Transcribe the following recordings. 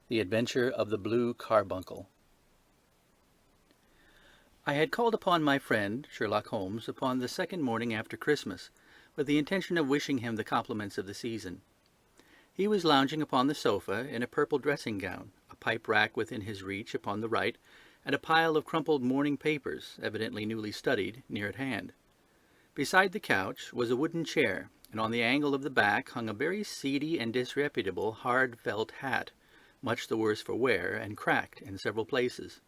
The Adventure of the Blue Carbuncle. I had called upon my friend, Sherlock Holmes, upon the second morning after Christmas, with the intention of wishing him the compliments of the season. He was lounging upon the sofa in a purple dressing gown, a pipe-rack within his reach upon the right, and a pile of crumpled morning papers, evidently newly studied, near at hand. Beside the couch was a wooden chair, and on the angle of the back hung a very seedy and disreputable hard felt hat, much the worse for wear, and cracked in several places.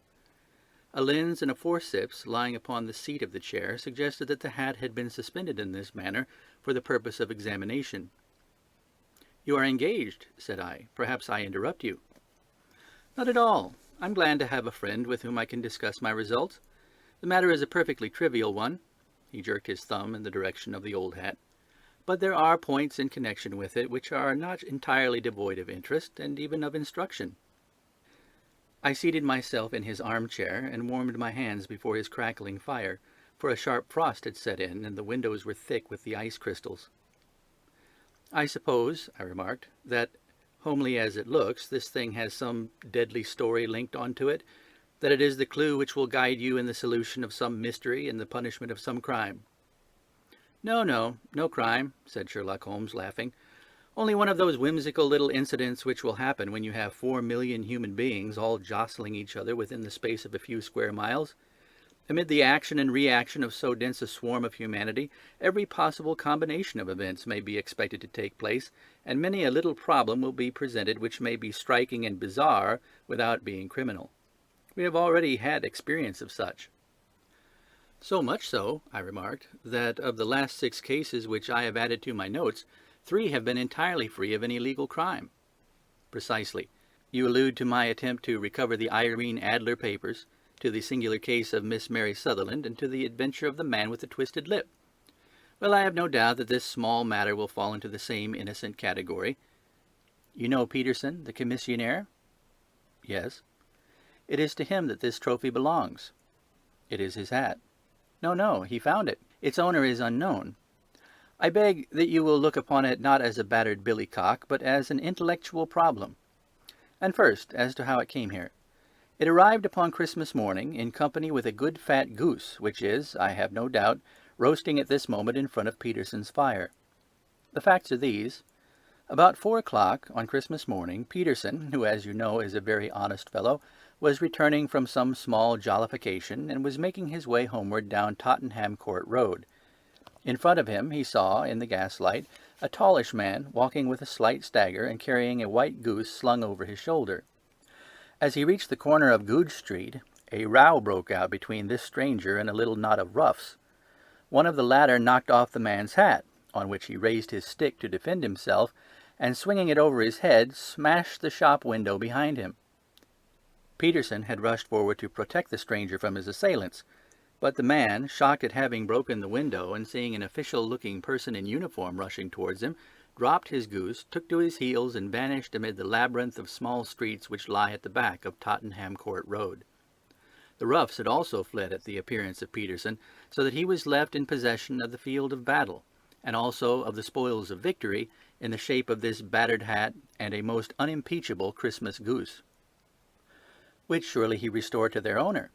A lens and a forceps lying upon the seat of the chair suggested that the hat had been suspended in this manner for the purpose of examination. "You are engaged," said I. "Perhaps I interrupt you." "Not at all. I'm glad to have a friend with whom I can discuss my results. The matter is a perfectly trivial one." He jerked his thumb in the direction of the old hat. "But there are points in connection with it which are not entirely devoid of interest, and even of instruction." I seated myself in his armchair and warmed my hands before his crackling fire, for a sharp frost had set in, and the windows were thick with the ice crystals. "I suppose," I remarked, "that, homely as it looks, this thing has some deadly story linked on to it, that it is the clue which will guide you in the solution of some mystery and the punishment of some crime." No crime," said Sherlock Holmes, laughing. "Only one of those whimsical little incidents which will happen when you have 4,000,000 human beings all jostling each other within the space of a few square miles. Amid the action and reaction of so dense a swarm of humanity, every possible combination of events may be expected to take place, and many a little problem will be presented which may be striking and bizarre without being criminal. We have already had experience of such." "So much so," I remarked, "that of the last 6 cases which I have added to my notes, 3 have been entirely free of any legal crime." "Precisely. You allude to my attempt to recover the Irene Adler papers, to the singular case of Miss Mary Sutherland, and to the adventure of the man with the twisted lip. Well, I have no doubt that this small matter will fall into the same innocent category. You know Peterson, the commissionaire?" "Yes." "It is to him that this trophy belongs." "It is his hat." No, he found it. Its owner is unknown. I beg that you will look upon it not as a battered billycock, but as an intellectual problem. And first, as to how it came here. It arrived upon Christmas morning in company with a good fat goose, which is, I have no doubt, roasting at this moment in front of Peterson's fire. The facts are these. About 4 o'clock on Christmas morning, Peterson, who as you know is a very honest fellow, was returning from some small jollification, and was making his way homeward down Tottenham Court Road. In front of him he saw, in the gaslight, a tallish man walking with a slight stagger and carrying a white goose slung over his shoulder. As he reached the corner of Goodge Street, a row broke out between this stranger and a little knot of roughs. One of the latter knocked off the man's hat, on which he raised his stick to defend himself, and swinging it over his head, smashed the shop window behind him. Peterson had rushed forward to protect the stranger from his assailants, but the man, shocked at having broken the window and seeing an official-looking person in uniform rushing towards him, dropped his goose, took to his heels, and vanished amid the labyrinth of small streets which lie at the back of Tottenham Court Road. The roughs had also fled at the appearance of Peterson, so that he was left in possession of the field of battle, and also of the spoils of victory, in the shape of this battered hat and a most unimpeachable Christmas goose. Which surely he restored to their owner.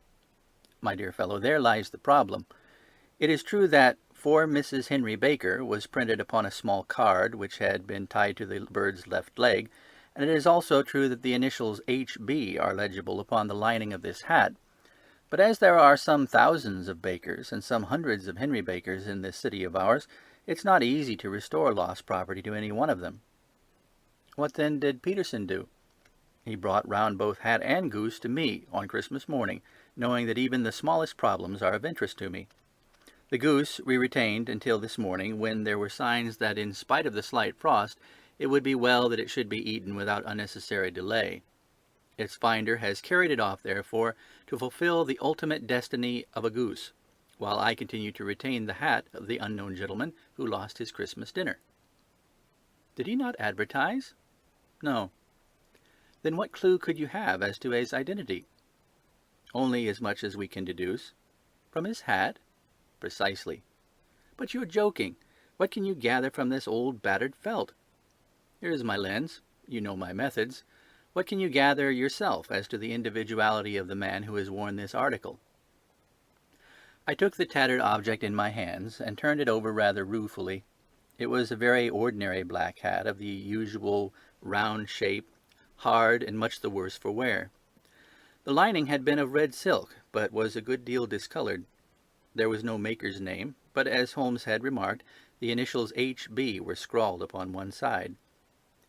My dear fellow, there lies the problem. It is true that "For Mrs. Henry Baker" was printed upon a small card which had been tied to the bird's left leg, and it is also true that the initials H.B. are legible upon the lining of this hat. But as there are some thousands of Bakers and some hundreds of Henry Bakers in this city of ours, it's not easy to restore lost property to any one of them. What then did Peterson do? He brought round both hat and goose to me on Christmas morning, knowing that even the smallest problems are of interest to me. The goose we retained until this morning, when there were signs that, in spite of the slight frost, it would be well that it should be eaten without unnecessary delay. Its finder has carried it off, therefore, to fulfill the ultimate destiny of a goose, while I continue to retain the hat of the unknown gentleman who lost his Christmas dinner. Did he not advertise? No. Then what clue could you have as to his identity? Only as much as we can deduce. From his hat? Precisely. But you're joking. What can you gather from this old battered felt? Here is my lens. You know my methods. What can you gather yourself as to the individuality of the man who has worn this article?" I took the tattered object in my hands and turned it over rather ruefully. It was a very ordinary black hat of the usual round shape, hard and much the worse for wear. The lining had been of red silk, but was a good deal discolored. There was no maker's name, but as Holmes had remarked, the initials H.B. were scrawled upon one side.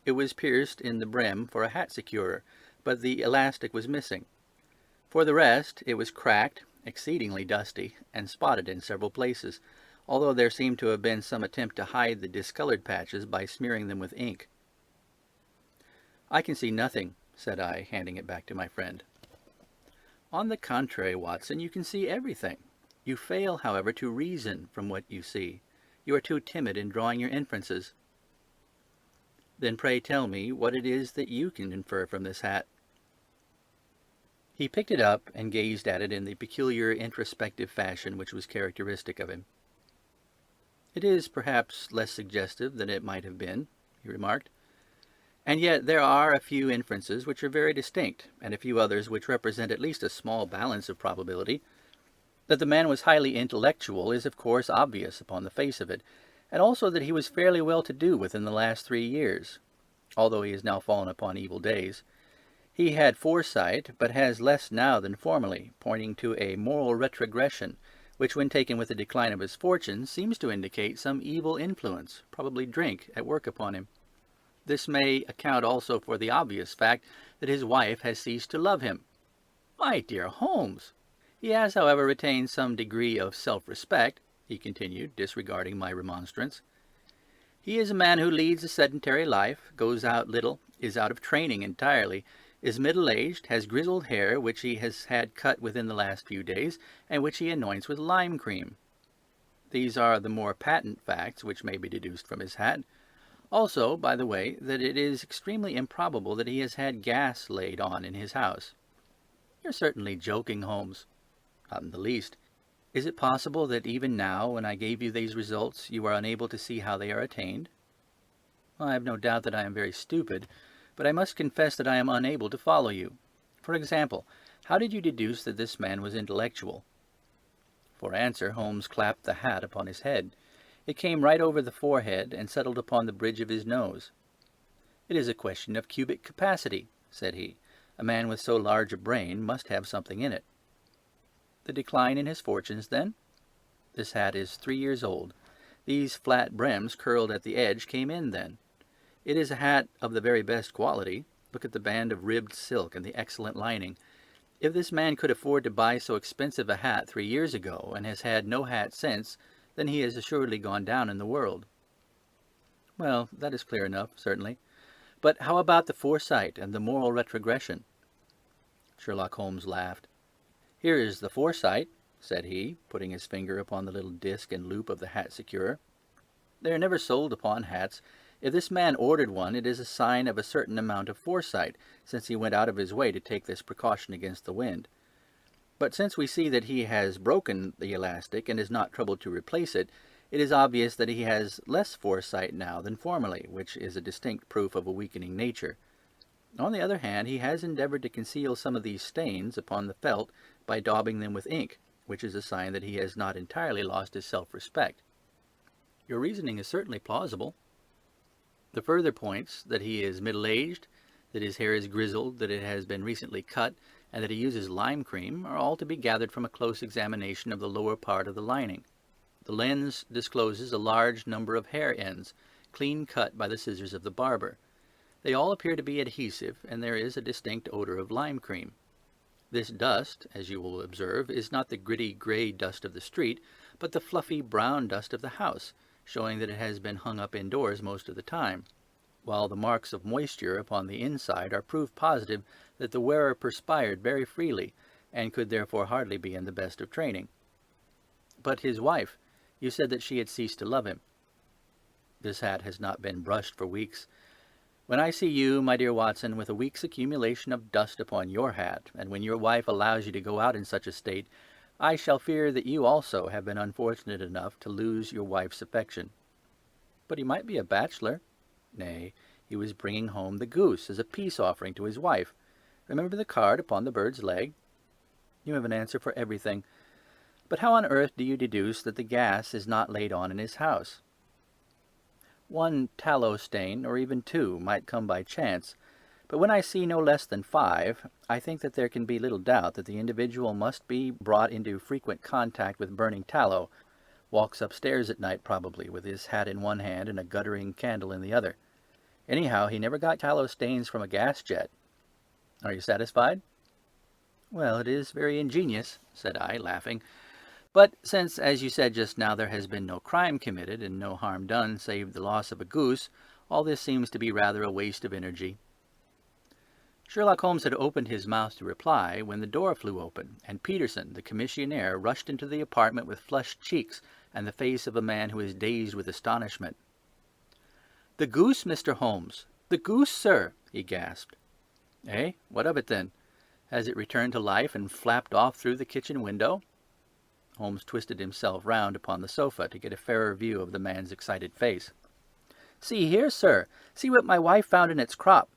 It was pierced in the brim for a hat securer, but the elastic was missing. For the rest, it was cracked, exceedingly dusty, and spotted in several places, although there seemed to have been some attempt to hide the discolored patches by smearing them with ink. "I can see nothing," said I, handing it back to my friend. "On the contrary, Watson, you can see everything. You fail, however, to reason from what you see. You are too timid in drawing your inferences." "Then pray tell me what it is that you can infer from this hat." He picked it up and gazed at it in the peculiar introspective fashion which was characteristic of him. "It is perhaps less suggestive than it might have been," he remarked. "And yet there are a few inferences which are very distinct, and a few others which represent at least a small balance of probability. That the man was highly intellectual is of course obvious upon the face of it, and also that he was fairly well to do within the last 3 years, although he has now fallen upon evil days. He had foresight, but has less now than formerly, pointing to a moral retrogression, which when taken with the decline of his fortune seems to indicate some evil influence, probably drink, at work upon him. This may account also for the obvious fact that his wife has ceased to love him." "My dear Holmes!" "He has, however, retained some degree of self-respect," he continued, disregarding my remonstrance. "He is a man who leads a sedentary life, goes out little, is out of training entirely, is middle-aged, has grizzled hair which he has had cut within the last few days, and which he anoints with lime cream. These are the more patent facts which may be deduced from his hat. Also, by the way, that it is extremely improbable that he has had gas laid on in his house." "You're certainly joking, Holmes." "Not in the least. Is it possible that even now, when I gave you these results, you are unable to see how they are attained?" "I have no doubt that I am very stupid, but I must confess that I am unable to follow you. For example, how did you deduce that this man was intellectual?" For answer, Holmes clapped the hat upon his head. It came right over the forehead and settled upon the bridge of his nose. "It is a question of cubic capacity," said he. "A man with so large a brain must have something in it." "The decline in his fortunes, then?" "This hat is 3 years old. These flat brims curled at the edge came in then. It is a hat of the very best quality. Look at the band of ribbed silk and the excellent lining. If this man could afford to buy so expensive a hat 3 years ago, and has had no hat since, then he has assuredly gone down in the world." "Well, that is clear enough, certainly. But how about the foresight and the moral retrogression?" Sherlock Holmes laughed. "Here is the foresight," said he, putting his finger upon the little disc and loop of the hat securer. "They are never sold upon hats. If this man ordered one, it is a sign of a certain amount of foresight, since he went out of his way to take this precaution against the wind. But since we see that he has broken the elastic and is not troubled to replace it, it is obvious that he has less foresight now than formerly, which is a distinct proof of a weakening nature. On the other hand, he has endeavored to conceal some of these stains upon the felt by daubing them with ink, which is a sign that he has not entirely lost his self-respect." "Your reasoning is certainly plausible." "The further points, that he is middle-aged, that his hair is grizzled, that it has been recently cut, and that he uses lime cream, are all to be gathered from a close examination of the lower part of the lining. The lens discloses a large number of hair ends, clean cut by the scissors of the barber. They all appear to be adhesive, and there is a distinct odor of lime cream. This dust, as you will observe, is not the gritty grey dust of the street, but the fluffy brown dust of the house, showing that it has been hung up indoors most of the time, while the marks of moisture upon the inside are proof positive that the wearer perspired very freely, and could therefore hardly be in the best of training." "But his wife, you said that she had ceased to love him." "This hat has not been brushed for weeks. When I see you, my dear Watson, with a week's accumulation of dust upon your hat, and when your wife allows you to go out in such a state, I shall fear that you also have been unfortunate enough to lose your wife's affection." "But he might be a bachelor." "Nay, He was bringing home the goose as a peace offering to his wife. Remember the card upon the bird's leg? You have an answer for everything. But how on earth do you deduce that the gas is not laid on in his house? One tallow stain, or even two, might come by chance, but when I see no less than 5, I think that there can be little doubt that the individual must be brought into frequent contact with burning tallow, walks upstairs at night probably, with his hat in one hand and a guttering candle in the other. Anyhow, he never got tallow stains from a gas jet. Are you satisfied? Well, it is very ingenious, said I, laughing. But since, as you said just now, there has been no crime committed and no harm done save the loss of a goose, all this seems to be rather a waste of energy. Sherlock Holmes had opened his mouth to reply when the door flew open, and Peterson, the commissionaire, rushed into the apartment with flushed cheeks and the face of a man who is dazed with astonishment. "The goose, Mr. Holmes! The goose, sir!" he gasped. "Eh? What of it, then? Has it returned to life and flapped off through the kitchen window?" Holmes twisted himself round upon the sofa to get a fairer view of the man's excited face. "See here, sir! See what my wife found in its crop!"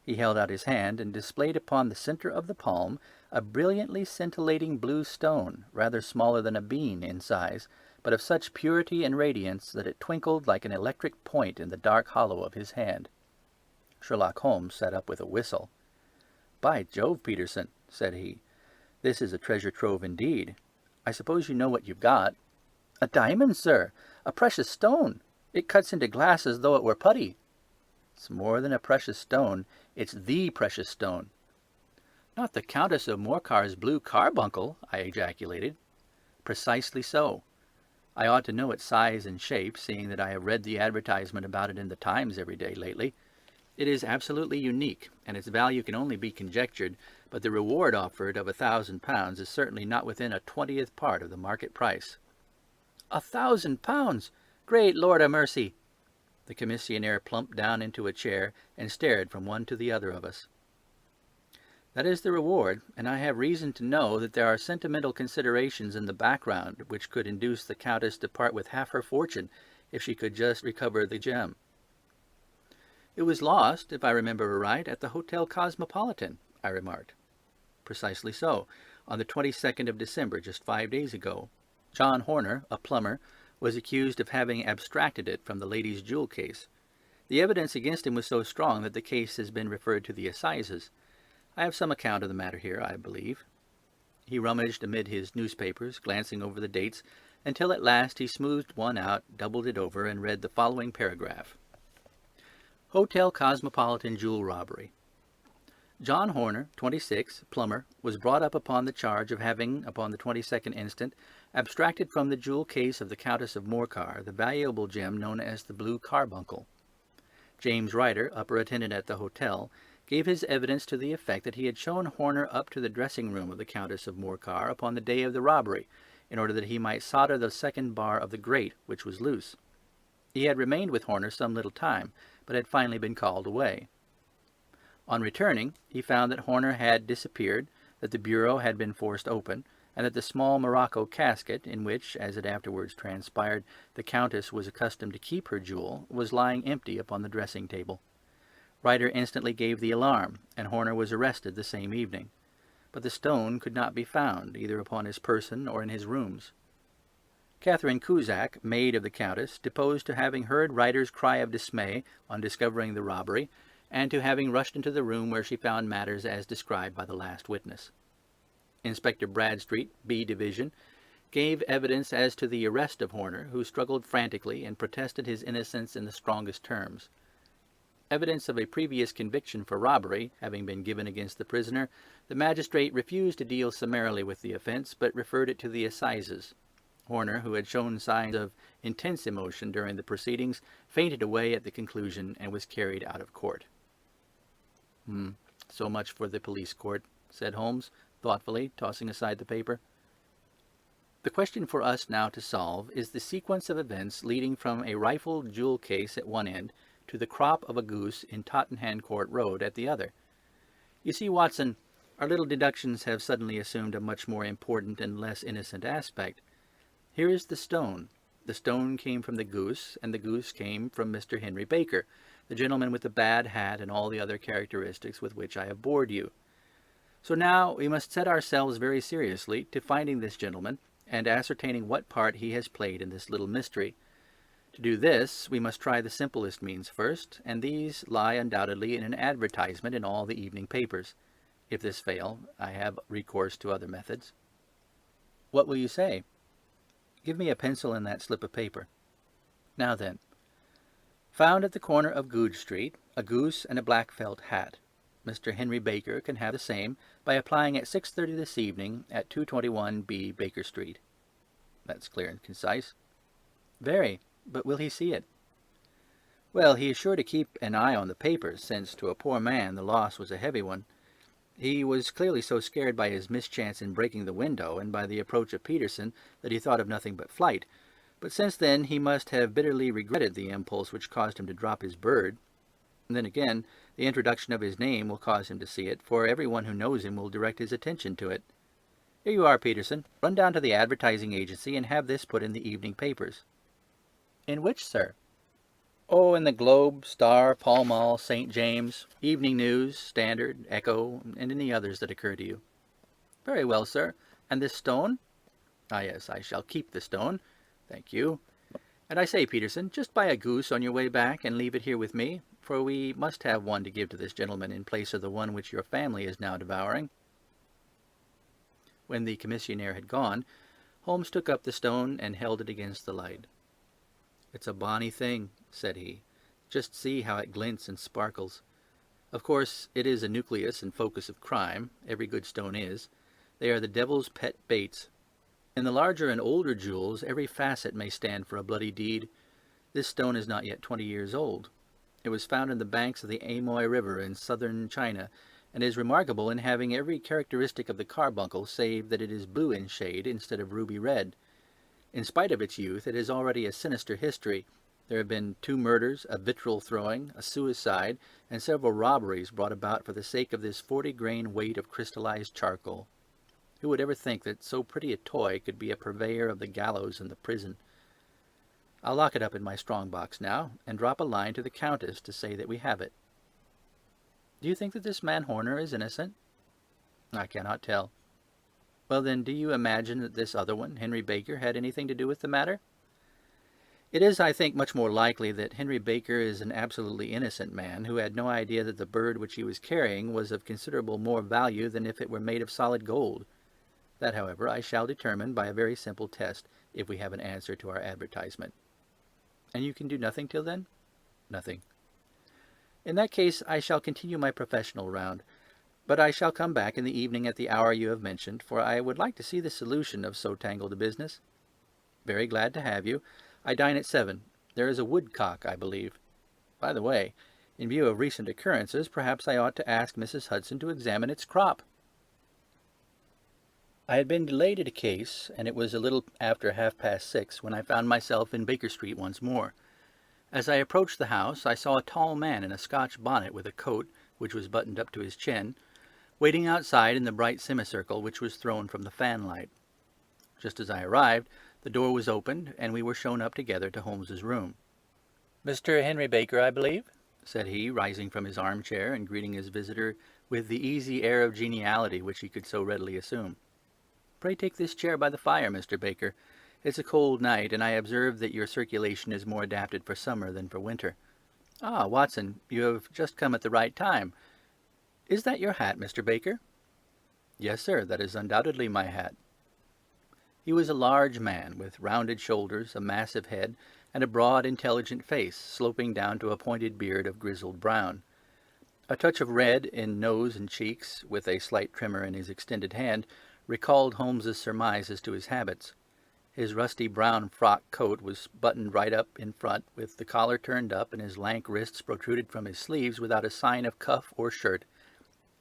He held out his hand and displayed upon the center of the palm a brilliantly scintillating blue stone, rather smaller than a bean in size, but of such purity and radiance that it twinkled like an electric point in the dark hollow of his hand. Sherlock Holmes sat up with a whistle. "By Jove, Peterson," said he, "this is a treasure trove indeed. I suppose you know what you've got." "A diamond, sir! A precious stone! It cuts into glass as though it were putty." "It's more than a precious stone. It's the precious stone." "Not the Countess of Morcar's Blue Carbuncle!" I ejaculated. "Precisely so. I ought to know its size and shape, seeing that I have read the advertisement about it in the Times every day lately. It is absolutely unique, and its value can only be conjectured, but the reward offered of £1,000 is certainly not within a 20th part of the market price." £1,000! Great Lord a mercy! The commissionaire plumped down into a chair and stared from one to the other of us. "That is the reward, and I have reason to know that there are sentimental considerations in the background which could induce the Countess to part with half her fortune if she could just recover the gem." "It was lost, if I remember aright, at the Hotel Cosmopolitan," I remarked. "Precisely so, on the 22nd of December, just 5 days ago. John Horner, a plumber, was accused of having abstracted it from the lady's jewel case. The evidence against him was so strong that the case has been referred to the assizes. I have some account of the matter here, I believe." He rummaged amid his newspapers, glancing over the dates, until at last he smoothed one out, doubled it over, and read the following paragraph. "Hotel Cosmopolitan Jewel Robbery. John Horner, 26, plumber, was brought up upon the charge of having, upon the 22nd instant, abstracted from the jewel case of the Countess of Morcar the valuable gem known as the Blue Carbuncle. James Ryder, upper attendant at the hotel, gave his evidence to the effect that he had shown Horner up to the dressing-room of the Countess of Morcar upon the day of the robbery, in order that he might solder the second bar of the grate, which was loose. He had remained with Horner some little time, but had finally been called away. On returning, he found that Horner had disappeared, that the bureau had been forced open, and that the small morocco casket, in which, as it afterwards transpired, the Countess was accustomed to keep her jewel, was lying empty upon the dressing-table. Ryder instantly gave the alarm, and Horner was arrested the same evening. But the stone could not be found, either upon his person or in his rooms. Catherine Cusack, maid of the Countess, deposed to having heard Ryder's cry of dismay on discovering the robbery, and to having rushed into the room where she found matters as described by the last witness. Inspector Bradstreet, B Division, gave evidence as to the arrest of Horner, who struggled frantically and protested his innocence in the strongest terms. Evidence of a previous conviction for robbery having been given against the prisoner, the magistrate refused to deal summarily with the offence, but referred it to the assizes. Horner, who had shown signs of intense emotion during the proceedings, fainted away at the conclusion and was carried out of court. So much for the police court," said Holmes, thoughtfully, tossing aside the paper. "The question for us now to solve is the sequence of events leading from a rifled jewel case at one end to the crop of a goose in Tottenham Court Road at the other. You see, Watson, our little deductions have suddenly assumed a much more important and less innocent aspect. Here is the stone. The stone came from the goose, and the goose came from Mr. Henry Baker, the gentleman with the bad hat and all the other characteristics with which I have bored you. So now we must set ourselves very seriously to finding this gentleman and ascertaining what part he has played in this little mystery. To do this, we must try the simplest means first, and these lie undoubtedly in an advertisement in all the evening papers. If this fail, I have recourse to other methods. What will you say? Give me a pencil and that slip of paper. Now then, found at the corner of Goodge Street, a goose and a black felt hat. Mr. Henry Baker can have the same by applying at 6:30 this evening at 221B Baker Street. That's clear and concise. Very, but will he see it? Well, he is sure to keep an eye on the papers, since to a poor man the loss was a heavy one. He was clearly so scared by his mischance in breaking the window and by the approach of Peterson that he thought of nothing but flight. But since then he must have bitterly regretted the impulse which caused him to drop his bird. And then again, the introduction of his name will cause him to see it, for everyone who knows him will direct his attention to it. Here you are, Peterson. Run down to the advertising agency and have this put in the evening papers. In which, sir? Oh, in the Globe, Star, Pall Mall, St. James, Evening News, Standard, Echo, and any others that occur to you. Very well, sir. And this stone? Ah, yes, I shall keep the stone. Thank you. And I say, Peterson, just buy a goose on your way back and leave it here with me, for we must have one to give to this gentleman in place of the one which your family is now devouring. When the commissionaire had gone, Holmes took up the stone and held it against the light. It's a bonny thing, said he. Just see how it glints and sparkles. Of course, it is a nucleus and focus of crime. Every good stone is. They are the devil's pet baits. In the larger and older jewels, every facet may stand for a bloody deed. This stone is not yet 20 years old. It was found in the banks of the Amoy River in southern China, and is remarkable in having every characteristic of the carbuncle, save that it is blue in shade instead of ruby red. In spite of its youth, it has already a sinister history. There have been 2 murders, a vitriol throwing, a suicide, and several robberies brought about for the sake of this 40-grain weight of crystallized charcoal. Who would ever think that so pretty a toy could be a purveyor of the gallows and the prison? I'll lock it up in my strong box now, and drop a line to the Countess to say that we have it. Do you think that this man Horner is innocent? I cannot tell. Well, then, do you imagine that this other one, Henry Baker, had anything to do with the matter? It is, I think, much more likely that Henry Baker is an absolutely innocent man who had no idea that the bird which he was carrying was of considerable more value than if it were made of solid gold. That, however, I shall determine by a very simple test, if we have an answer to our advertisement. And you can do nothing till then? Nothing. In that case, I shall continue my professional round, but I shall come back in the evening at the hour you have mentioned, for I would like to see the solution of so tangled a business. Very glad to have you. I dine at 7. There is a woodcock, I believe. By the way, in view of recent occurrences, perhaps I ought to ask Mrs. Hudson to examine its crop. I had been delayed at a case, and it was a little after 6:30 when I found myself in Baker Street once more. As I approached the house, I saw a tall man in a Scotch bonnet with a coat, which was buttoned up to his chin, waiting outside in the bright semicircle which was thrown from the fanlight. Just as I arrived, the door was opened, and we were shown up together to Holmes's room. "Mr. Henry Baker, I believe?" said he, rising from his armchair and greeting his visitor with the easy air of geniality which he could so readily assume. "Pray take this chair by the fire, Mr. Baker. It's a cold night, and I observe that your circulation is more adapted for summer than for winter. Ah, Watson, you have just come at the right time. Is that your hat, Mr. Baker?" "Yes, sir, that is undoubtedly my hat." He was a large man, with rounded shoulders, a massive head, and a broad, intelligent face, sloping down to a pointed beard of grizzled brown. A touch of red in nose and cheeks, with a slight tremor in his extended hand, recalled Holmes's surmise as to his habits. His rusty brown frock coat was buttoned right up in front, with the collar turned up, and his lank wrists protruded from his sleeves without a sign of cuff or shirt.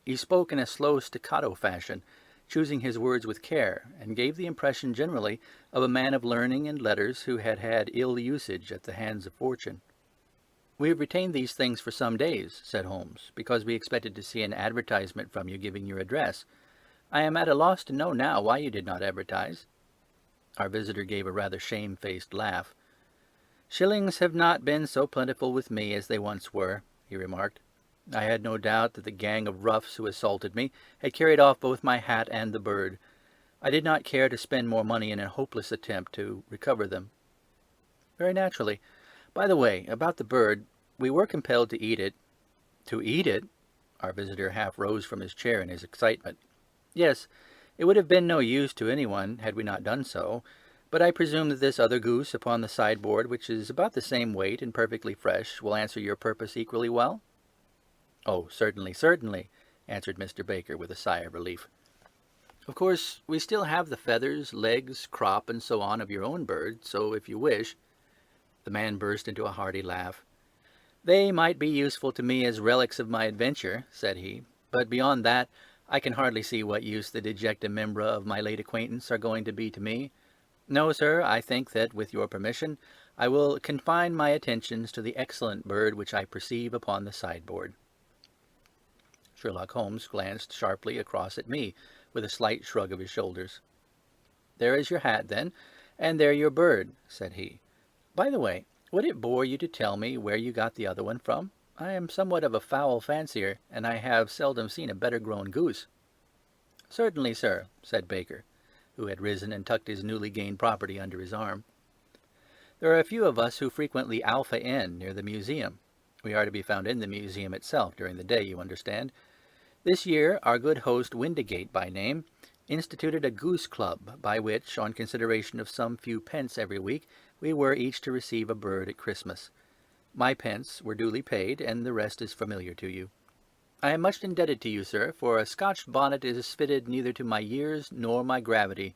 He spoke in a slow staccato fashion, choosing his words with care, and gave the impression generally of a man of learning and letters who had had ill usage at the hands of fortune. "We have retained these things for some days," said Holmes, "because we expected to see an advertisement from you giving your address. I am at a loss to know now why you did not advertise." Our visitor gave a rather shamefaced laugh. "Shillings have not been so plentiful with me as they once were," he remarked. I had no doubt that the gang of roughs who assaulted me had carried off both my hat and the bird. I did not care to spend more money in a hopeless attempt to recover them. Very naturally. By the way, about the bird, we were compelled to eat it. To eat it? Our visitor half rose from his chair in his excitement. Yes, it would have been no use to anyone had we not done so, but I presume that this other goose upon the sideboard, which is about the same weight and perfectly fresh, will answer your purpose equally well? "Oh, certainly, certainly," answered Mr. Baker with a sigh of relief. "Of course, we still have the feathers, legs, crop, and so on of your own bird, so if you wish—" The man burst into a hearty laugh. "They might be useful to me as relics of my adventure," said he, "but beyond that, I can hardly see what use the dejecta membra of my late acquaintance are going to be to me. No, sir, I think that, with your permission, I will confine my attentions to the excellent bird which I perceive upon the sideboard." Sherlock Holmes glanced sharply across at me, with a slight shrug of his shoulders. "There is your hat, then, and there your bird," said he. "By the way, would it bore you to tell me where you got the other one from? I am somewhat of a fowl fancier, and I have seldom seen a better-grown goose." "Certainly, sir," said Baker, who had risen and tucked his newly gained property under his arm. "There are a few of us who frequent the Alpha Inn near the museum. We are to be found in the museum itself during the day, you understand. This year our good host, Windigate by name, instituted a goose club, by which, on consideration of some few pence every week, we were each to receive a bird at Christmas. My pence were duly paid, and the rest is familiar to you. I am much indebted to you, sir, for a Scotch bonnet is fitted neither to my years nor my gravity."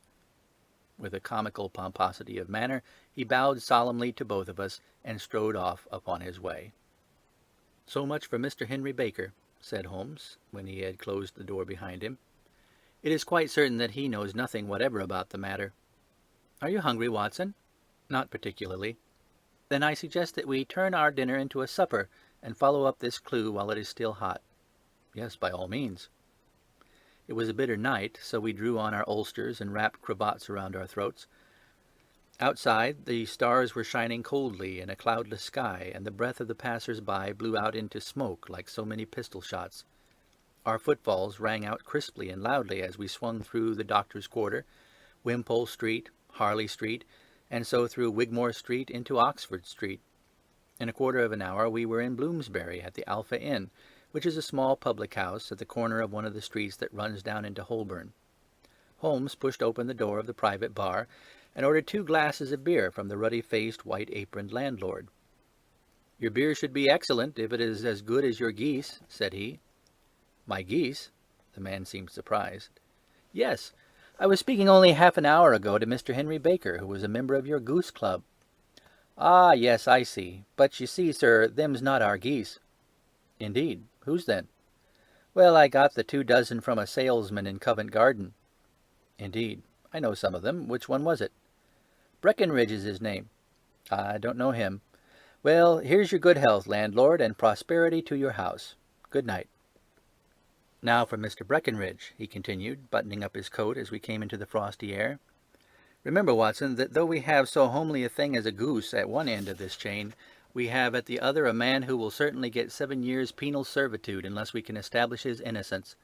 With a comical pomposity of manner, he bowed solemnly to both of us, and strode off upon his way. "So much for Mr. Henry Baker," said Holmes, when he had closed the door behind him. "It is quite certain that he knows nothing whatever about the matter. Are you hungry, Watson?" "Not particularly." "Then I suggest that we turn our dinner into a supper, and follow up this clue while it is still hot." "Yes, by all means." It was a bitter night, so we drew on our ulsters and wrapped cravats around our throats. Outside, the stars were shining coldly in a cloudless sky, and the breath of the passers-by blew out into smoke like so many pistol shots. Our footfalls rang out crisply and loudly as we swung through the Doctor's Quarter, Wimpole Street, Harley Street, and so through Wigmore Street into Oxford Street. In a quarter of an hour we were in Bloomsbury at the Alpha Inn, which is a small public house at the corner of one of the streets that runs down into Holborn. Holmes pushed open the door of the private bar, and ordered 2 glasses of beer from the ruddy-faced, white-aproned landlord. "Your beer should be excellent, if it is as good as your geese," said he. "My geese?" The man seemed surprised. "Yes. I was speaking only half an hour ago to Mr. Henry Baker, who was a member of your goose club." "Ah, yes, I see. But you see, sir, them's not our geese." "Indeed. Whose then?" "Well, I got the 2 dozen from a salesman in Covent Garden." "Indeed. I know some of them. Which one was it?" "Breckenridge is his name." "I don't know him. Well, here's your good health, landlord, and prosperity to your house. Good night." "Now for Mr. Breckenridge," he continued, buttoning up his coat as we came into the frosty air. "Remember, Watson, that though we have so homely a thing as a goose at one end of this chain, we have at the other a man who will certainly get 7 years' penal servitude unless we can establish his innocence.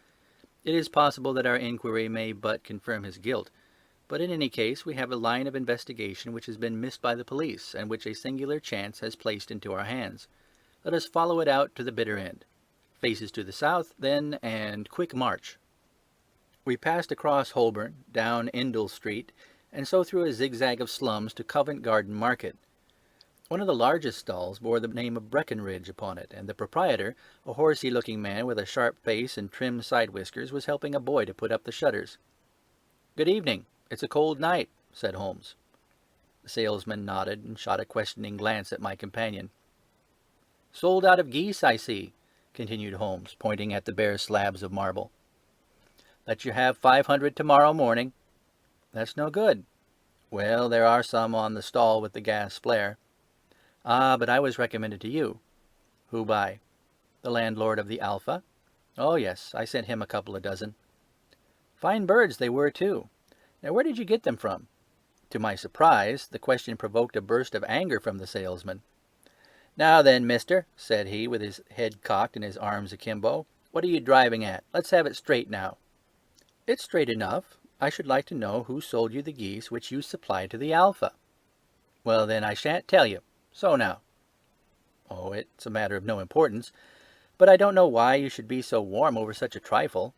It is possible that our inquiry may but confirm his guilt, but in any case we have a line of investigation which has been missed by the police, and which a singular chance has placed into our hands. Let us follow it out to the bitter end. Faces to the south, then, and quick march." We passed across Holborn, down Indal Street, and so through a zigzag of slums to Covent Garden Market. One of the largest stalls bore the name of Breckenridge upon it, and the proprietor, a horsey-looking man with a sharp face and trim side-whiskers, was helping a boy to put up the shutters. "Good evening. It's a cold night," said Holmes. The salesman nodded and shot a questioning glance at my companion. "Sold out of geese, I see," continued Holmes, pointing at the bare slabs of marble. "Let you have 500 tomorrow morning." "That's no good." "Well, there are some on the stall with the gas flare." "Ah, but I was recommended to you." "Who by?" "The landlord of the Alpha." "Oh, yes, I sent him a couple of dozen." "Fine birds they were, too. Now, where did you get them from?" To my surprise, the question provoked a burst of anger from the salesman. "Now then, mister," said he, with his head cocked and his arms akimbo, "what are you driving at? Let's have it straight now." "It's straight enough. I should like to know who sold you the geese which you supplied to the Alpha." "Well, then, I shan't tell you. So now." "Oh, it's a matter of no importance. But I don't know why you should be so warm over such a trifle."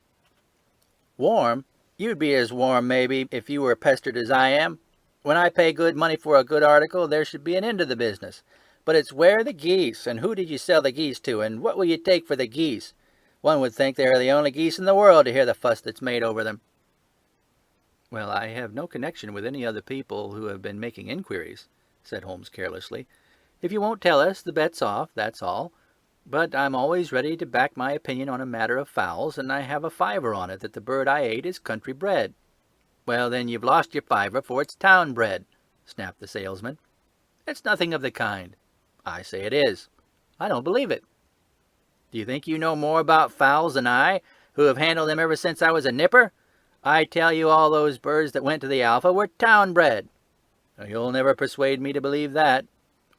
"Warm? You'd be as warm, maybe, if you were pestered as I am. When I pay good money for a good article, there should be an end to the business. But it's where are the geese, and who did you sell the geese to, and what will you take for the geese? One would think they are the only geese in the world to hear the fuss that's made over them." "Well, I have no connection with any other people who have been making inquiries," said Holmes carelessly. "If you won't tell us, the bet's off, that's all. But I'm always ready to back my opinion on a matter of fowls, and I have a fiver on it that the bird I ate is country bred." "Well, then, you've lost your fiver, for it's town bred," snapped the salesman. "It's nothing of the kind." "I say it is." "I don't believe it." "Do you think you know more about fowls than I, who have handled them ever since I was a nipper? I tell you all those birds that went to the Alpha were town bred." "You'll never persuade me to believe that."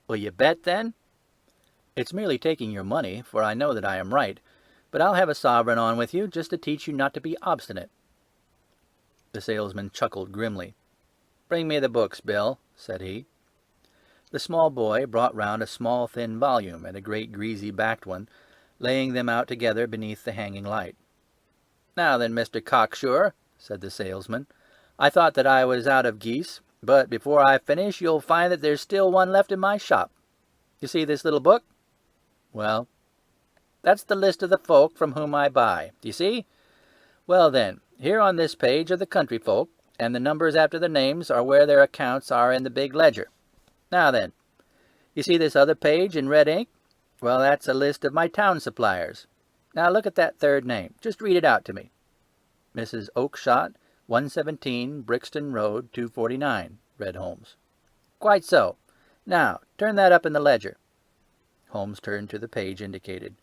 "Will you bet, then?" "It's merely taking your money, for I know that I am right. But I'll have a sovereign on with you, just to teach you not to be obstinate." The salesman chuckled grimly. "Bring me the books, Bill," said he. The small boy brought round a small thin volume and a great greasy-backed one, laying them out together beneath the hanging light. "Now then, Mr. Cocksure," said the salesman, "I thought that I was out of geese, but before I finish you'll find that there's still one left in my shop. You see this little book? Well, that's the list of the folk from whom I buy. Do you see? Well then, here on this page are the country folk, and the numbers after the names are where their accounts are in the big ledger. Now then, you see this other page in red ink? Well, that's a list of my town suppliers. Now look at that third name. Just read it out to me." "Mrs. Oakshott, 117 Brixton Road, 249, read Holmes. "Quite so. Now, turn that up in the ledger." Holmes turned to the page indicated.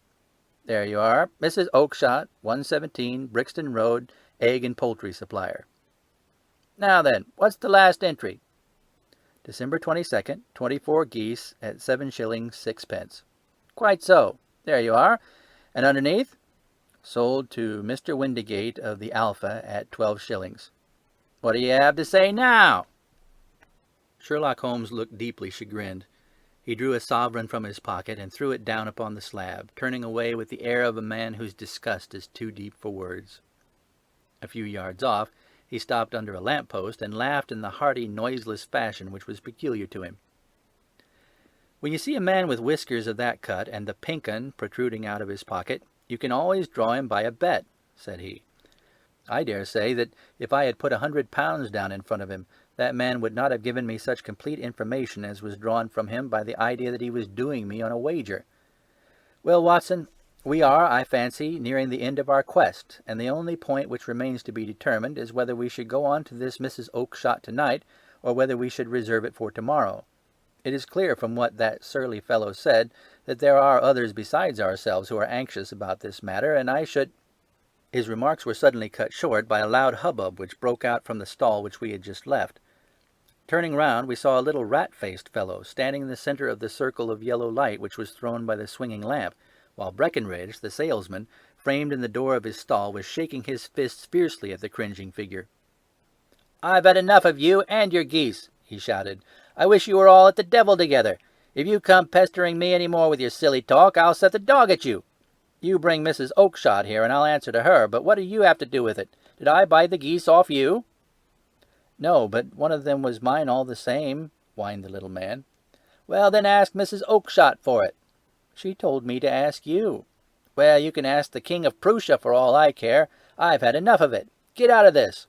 "There you are, Mrs. Oakshott, 117 Brixton Road, egg and poultry supplier. Now then, what's the last entry?" "December 22nd, 24 geese at 7 shillings 6 pence. "Quite so. There you are. And underneath? Sold to Mr. Windigate of the Alpha at 12 shillings. What do you have to say now?" Sherlock Holmes looked deeply chagrined. He drew a sovereign from his pocket and threw it down upon the slab, turning away with the air of a man whose disgust is too deep for words. A few yards off, he stopped under a lamp-post and laughed in the hearty, noiseless fashion which was peculiar to him. "When you see a man with whiskers of that cut and the pink 'un protruding out of his pocket, you can always draw him by a bet," said he. "I dare say that if I had put £100 down in front of him, that man would not have given me such complete information as was drawn from him by the idea that he was doing me on a wager. Well, Watson, we are, I fancy, nearing the end of our quest, and the only point which remains to be determined is whether we should go on to this Mrs. Oakshott tonight, or whether we should reserve it for tomorrow. It is clear from what that surly fellow said that there are others besides ourselves who are anxious about this matter, and I should—" His remarks were suddenly cut short by a loud hubbub which broke out from the stall which we had just left. Turning round, we saw a little rat-faced fellow standing in the center of the circle of yellow light which was thrown by the swinging lamp, while Breckenridge, the salesman, framed in the door of his stall, was shaking his fists fiercely at the cringing figure. "I've had enough of you and your geese," he shouted. "I wish you were all at the devil together. If you come pestering me any more with your silly talk, I'll set the dog at you. You bring Mrs. Oakshott here, and I'll answer to her, but what do you have to do with it? Did I buy the geese off you?" "No, but one of them was mine all the same," whined the little man. "Well, then ask Mrs. Oakshott for it." "She told me to ask you." "Well, you can ask the King of Prussia for all I care. I've had enough of it. Get out of this."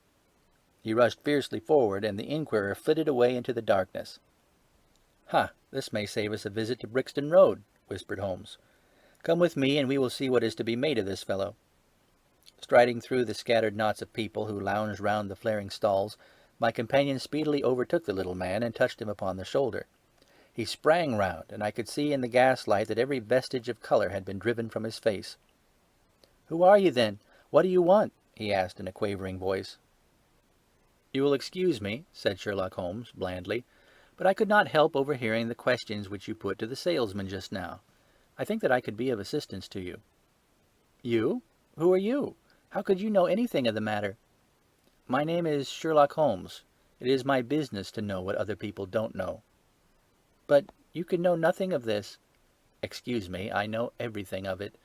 He rushed fiercely forward, and the inquirer flitted away into the darkness. "Ha, this may save us a visit to Brixton Road," whispered Holmes. "Come with me, and we will see what is to be made of this fellow." Striding through the scattered knots of people who lounged round the flaring stalls, my companion speedily overtook the little man and touched him upon the shoulder. He sprang round, and I could see in the gaslight that every vestige of color had been driven from his face. "Who are you, then? What do you want?" he asked in a quavering voice. "You will excuse me," said Sherlock Holmes, blandly, "but I could not help overhearing the questions which you put to the salesman just now. I think that I could be of assistance to you." "You? Who are you? How could you know anything of the matter?" "My name is Sherlock Holmes. It is my business to know what other people don't know." "But you could know nothing of this." "Excuse me, I know everything of it.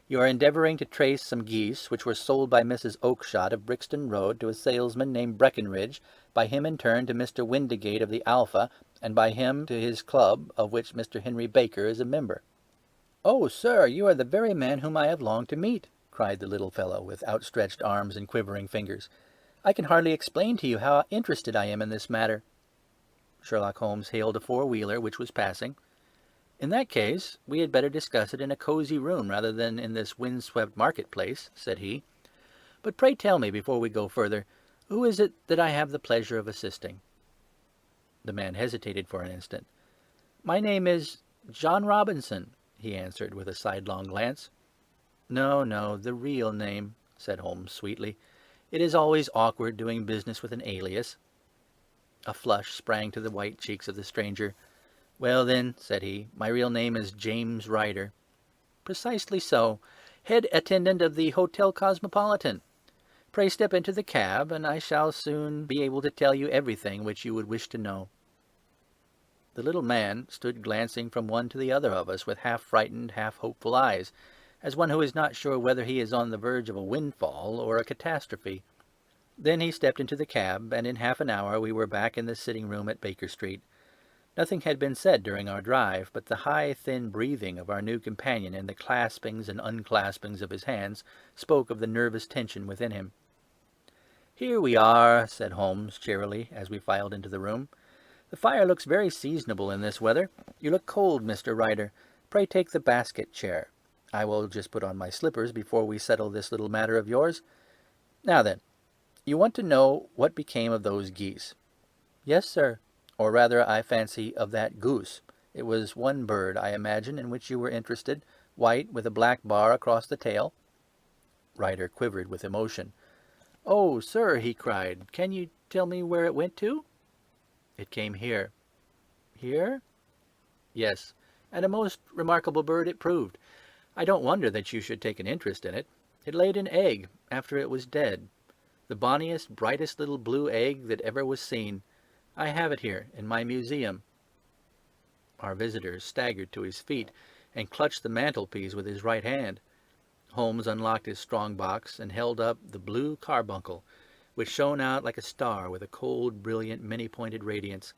You are endeavouring to trace some geese which were sold by Mrs. Oakshott of Brixton Road to a salesman named Breckenridge, by him in turn to Mr. Windigate of the Alpha, and by him to his club, of which Mr. Henry Baker is a member." "Oh, sir, you are the very man whom I have longed to meet," cried the little fellow, with outstretched arms and quivering fingers. "I can hardly explain to you how interested I am in this matter." Sherlock Holmes hailed a four-wheeler which was passing. "In that case, we had better discuss it in a cosy room rather than in this wind-swept market-place," said he. "But pray tell me, before we go further, who is it that I have the pleasure of assisting?" The man hesitated for an instant. "My name is John Robinson," he answered, with a sidelong glance. "No, no, the real name," said Holmes sweetly. "It is always awkward doing business with an alias." A flush sprang to the white cheeks of the stranger. "Well, then," said he, "my real name is James Ryder." "Precisely so. Head attendant of the Hotel Cosmopolitan. Pray step into the cab, and I shall soon be able to tell you everything which you would wish to know." The little man stood glancing from one to the other of us with half-frightened, half-hopeful eyes, as one who is not sure whether he is on the verge of a windfall or a catastrophe. Then he stepped into the cab, and in half an hour we were back in the sitting-room at Baker Street. Nothing had been said during our drive, but the high, thin breathing of our new companion and the claspings and unclaspings of his hands spoke of the nervous tension within him. "Here we are," said Holmes cheerily, as we filed into the room. "The fire looks very seasonable in this weather. You look cold, Mr. Ryder. Pray take the basket chair. I will just put on my slippers before we settle this little matter of yours. Now then, you want to know what became of those geese?" "Yes, sir." "Or rather, I fancy, of that goose. It was one bird, I imagine, in which you were interested, white, with a black bar across the tail." Ryder quivered with emotion. "Oh, sir," he cried, "can you tell me where it went to?" "It came here." "Here?" "Yes, and a most remarkable bird it proved. I don't wonder that you should take an interest in it. It laid an egg after it was dead. The bonniest, brightest little blue egg that ever was seen. I have it here in my museum." Our visitor staggered to his feet and clutched the mantelpiece with his right hand. Holmes unlocked his strong-box and held up the Blue Carbuncle, which shone out like a star with a cold, brilliant, many-pointed radiance.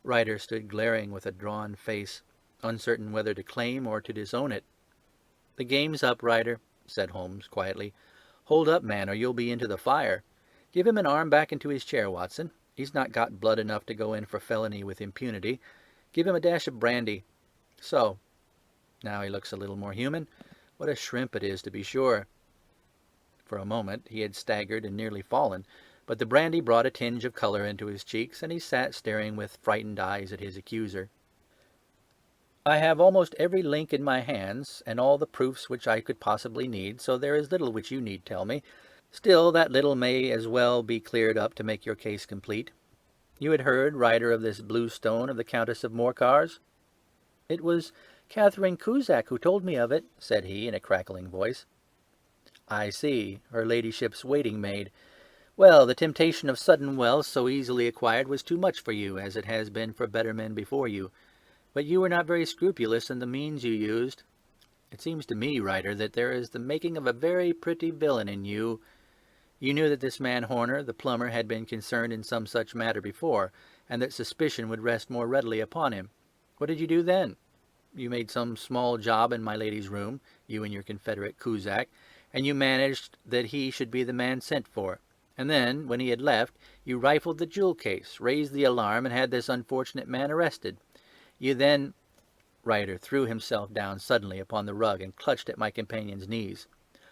Ryder stood glaring with a drawn face, uncertain whether to claim or to disown it. "The game's up, Ryder," said Holmes quietly. "Hold up, man, or you'll be into the fire. Give him an arm back into his chair, Watson. He's not got blood enough to go in for felony with impunity. Give him a dash of brandy. So. Now he looks a little more human. What a shrimp it is, to be sure." For a moment he had staggered and nearly fallen, but the brandy brought a tinge of color into his cheeks, and he sat staring with frightened eyes at his accuser. "I have almost every link in my hands, and all the proofs which I could possibly need, so there is little which you need tell me. Still, that little may as well be cleared up to make your case complete. You had heard, Ryder, of this blue stone of the Countess of Morcar's?" "It was Catherine Cusack who told me of it," said he in a crackling voice. "I see, her ladyship's waiting-maid. Well, the temptation of sudden wealth so easily acquired was too much for you, as it has been for better men before you. But you were not very scrupulous in the means you used. It seems to me, Ryder, that there is the making of a very pretty villain in you. You knew that this man Horner, the plumber, had been concerned in some such matter before, and that suspicion would rest more readily upon him. What did you do then? You made some small job in my lady's room, you and your confederate Cusack, and you managed that he should be the man sent for. And then, when he had left, you rifled the jewel case, raised the alarm, and had this unfortunate man arrested. You then—" Ryder threw himself down suddenly upon the rug and clutched at my companion's knees.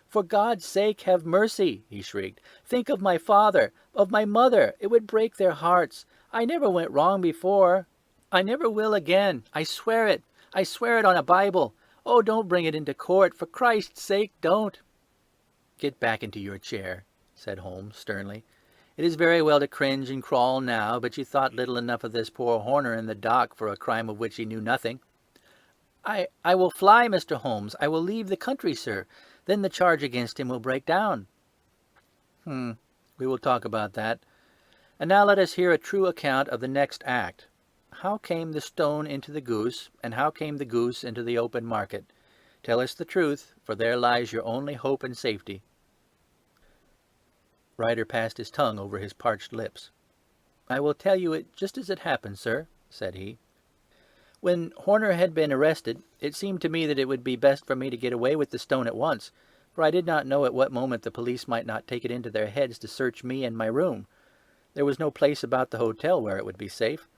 "For God's sake, have mercy!" he shrieked. "Think of my father, of my mother. It would break their hearts. I never went wrong before. I never will again. I swear it. I swear it on a Bible. Oh, don't bring it into court. For Christ's sake, don't." "Get back into your chair," said Holmes sternly, It is very well to cringe and crawl now, but you thought little enough of this poor Horner in the dock for a crime of which he knew nothing. I will fly, Mr. Holmes. I will leave the country, sir. Then the charge against him will break down. We will talk about that. And now let us hear a true account of the next act. How came the stone into the goose, and how came the goose into the open market? Tell us the truth, for there lies your only hope and safety. Ryder passed his tongue over his parched lips. I will tell you it just as it happened, sir, said he. When Horner had been arrested, it seemed to me that it would be best for me to get away with the stone at once, for I did not know at what moment the police might not take it into their heads to search me and my room. There was no place about the hotel where it would be safe.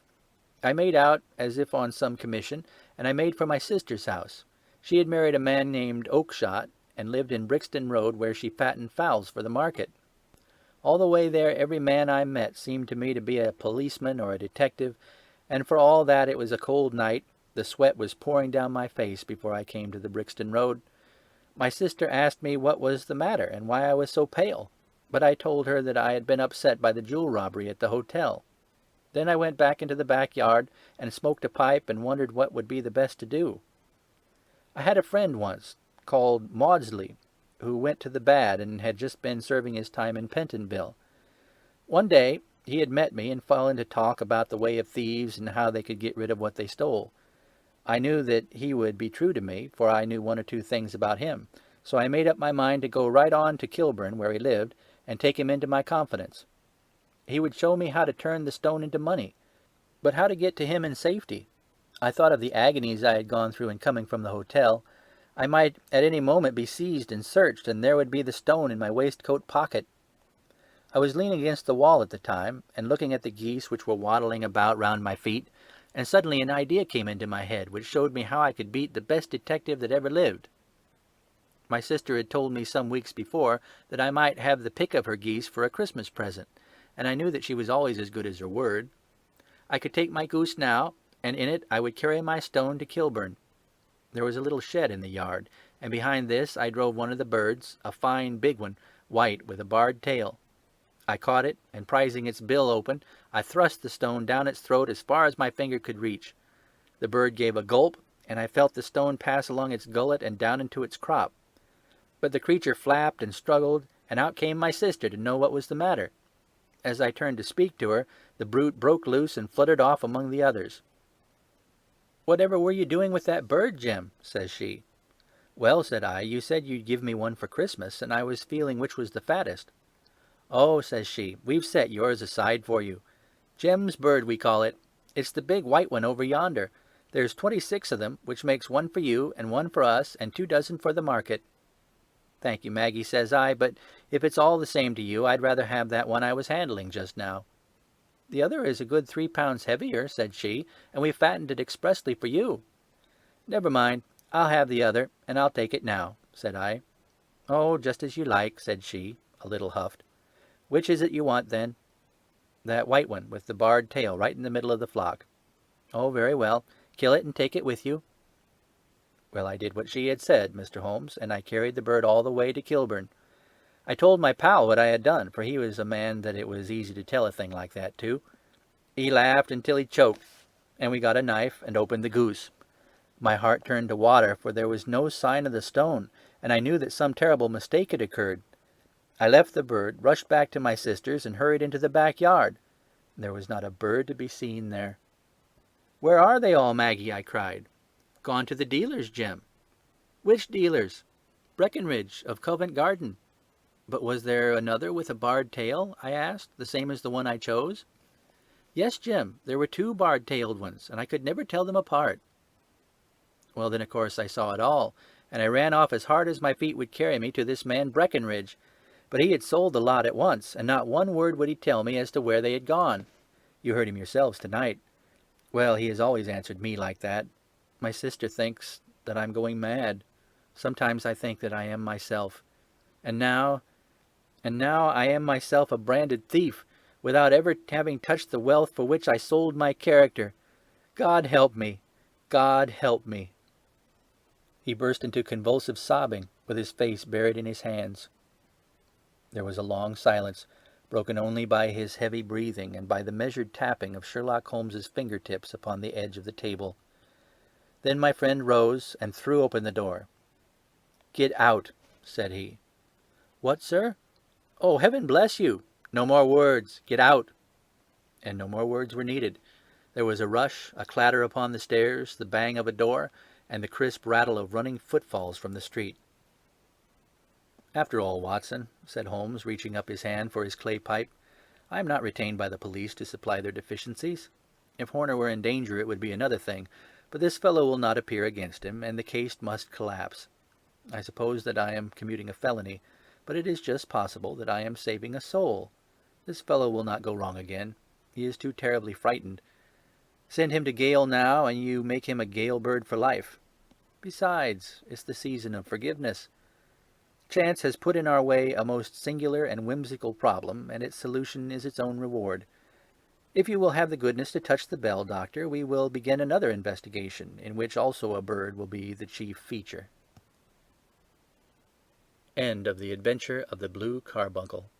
I made out as if on some commission, and I made for my sister's house. She had married a man named Oakshott, and lived in Brixton Road, where she fattened fowls for the market. All the way there every man I met seemed to me to be a policeman or a detective, and for all that it was a cold night, the sweat was pouring down my face before I came to the Brixton Road. My sister asked me what was the matter, and why I was so pale, but I told her that I had been upset by the jewel robbery at the hotel. Then I went back into the backyard and smoked a pipe and wondered what would be the best to do. I had a friend once, called Maudsley, who went to the bad and had just been serving his time in Pentonville. One day he had met me and fell into talk about the way of thieves and how they could get rid of what they stole. I knew that he would be true to me, for I knew one or two things about him, so I made up my mind to go right on to Kilburn, where he lived, and take him into my confidence. He would show me how to turn the stone into money, but how to get to him in safety. I thought of the agonies I had gone through in coming from the hotel. I might at any moment be seized and searched, and there would be the stone in my waistcoat pocket. I was leaning against the wall at the time, and looking at the geese which were waddling about round my feet, and suddenly an idea came into my head which showed me how I could beat the best detective that ever lived. My sister had told me some weeks before that I might have the pick of her geese for a Christmas present, and I knew that she was always as good as her word. I could take my goose now, and in it I would carry my stone to Kilburn. There was a little shed in the yard, and behind this I drove one of the birds, a fine big one, white with a barred tail. I caught it, and prizing its bill open, I thrust the stone down its throat as far as my finger could reach. The bird gave a gulp, and I felt the stone pass along its gullet and down into its crop. But the creature flapped and struggled, and out came my sister to know what was the matter. As I turned to speak to her, the brute broke loose and fluttered off among the others. "Whatever were you doing with that bird, Jim?" says she. "Well," said I, "you said you'd give me one for Christmas, and I was feeling which was the fattest." "Oh," says she, "we've set yours aside for you. Jem's bird, we call it. It's the big white one over yonder. There's 26 of them, which makes one for you and one for us and 2 dozen for the market." "Thank you, Maggie," says I, "but if it's all the same to you, I'd rather have that one I was handling just now." "The other is a good 3 pounds heavier," said she, "and we fattened it expressly for you." "Never mind, I'll have the other, and I'll take it now," said I. "Oh, just as you like," said she, a little huffed. "Which is it you want, then?" "That white one, with the barred tail, right in the middle of the flock." "Oh, very well. Kill it and take it with you." Well, I did what she had said, Mr. Holmes, and I carried the bird all the way to Kilburn. I told my pal what I had done, for he was a man that it was easy to tell a thing like that to. He laughed until he choked, and we got a knife and opened the goose. My heart turned to water, for there was no sign of the stone, and I knew that some terrible mistake had occurred. I left the bird, rushed back to my sister's, and hurried into the backyard. There was not a bird to be seen there. "Where are they all, Maggie?" I cried. "Gone to the dealers, Jim." "Which dealers?" "Breckenridge, of Covent Garden." "But was there another with a barred tail?" I asked, "the same as the one I chose?" "Yes, Jim, there were 2 barred-tailed ones, and I could never tell them apart." Well, then, of course, I saw it all, and I ran off as hard as my feet would carry me to this man Breckenridge. But he had sold the lot at once, and not one word would he tell me as to where they had gone. You heard him yourselves tonight. Well, he has always answered me like that. My sister thinks that I'm going mad. Sometimes I think that I am myself. And now I am myself a branded thief, without ever having touched the wealth for which I sold my character. God help me! God help me!" He burst into convulsive sobbing, with his face buried in his hands. There was a long silence, broken only by his heavy breathing and by the measured tapping of Sherlock Holmes's fingertips upon the edge of the table. Then my friend rose and threw open the door. "Get out," said he. "What, sir?" "Oh, heaven bless you! No more words. Get out." And no more words were needed. There was a rush, a clatter upon the stairs, the bang of a door, and the crisp rattle of running footfalls from the street. "After all, Watson," said Holmes, reaching up his hand for his clay pipe, "I am not retained by the police to supply their deficiencies. If Horner were in danger it would be another thing, but this fellow will not appear against him, and the case must collapse. I suppose that I am commuting a felony, but it is just possible that I am saving a soul. This fellow will not go wrong again. He is too terribly frightened. Send him to gaol now, and you make him a gaol bird for life. Besides, it's the season of forgiveness. Chance has put in our way a most singular and whimsical problem, and its solution is its own reward. If you will have the goodness to touch the bell, Doctor, we will begin another investigation, in which also a bird will be the chief feature." End of The Adventure of the Blue Carbuncle.